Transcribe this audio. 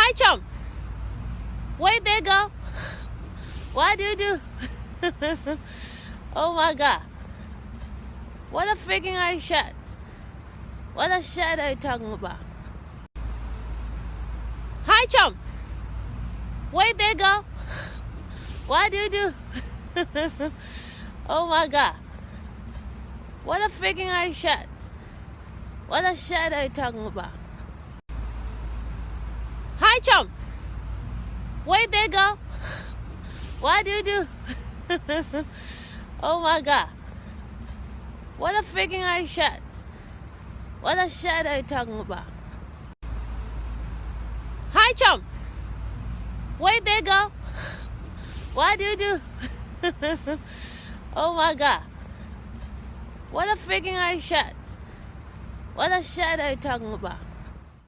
Hi, chum. Wait, there go. What do you do? Oh my god. What a freaking eye shot. What a shot are you talking about? Hi, chum. Wait, there go. What do you do? Oh my god. What a freaking eye shot. What a shot are you talking about? Hi, chum. Wait, there go. What do you do? Oh my god. What a freaking eye shot. What a shot are you talking about? Hi, chum. Wait, there go. What do you do? Oh my god. What a freaking eye shot. What a shot are you talking about?